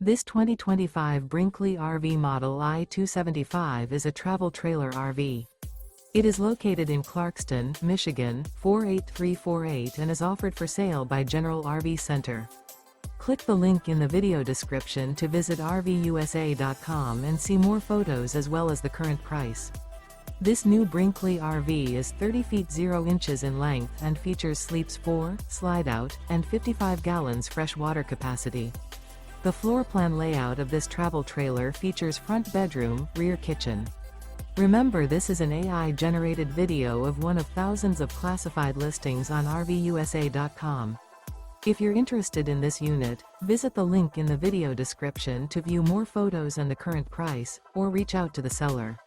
This 2025 Brinkley RV Model I 275 is a travel trailer RV. It is located in Clarkston, Michigan, 48348 and is offered for sale by General RV Center. Click the link in the video description to visit RVUSA.com and see more photos as well as the current price. This new Brinkley RV is 30 feet 0 inches in length and features sleeps 4, slide-out, and 55 gallons fresh water capacity. The floor plan layout of this travel trailer features front bedroom, rear kitchen. Remember, this is an AI-generated video of one of thousands of classified listings on RVUSA.com. If you're interested in this unit, visit the link in the video description to view more photos and the current price, or reach out to the seller.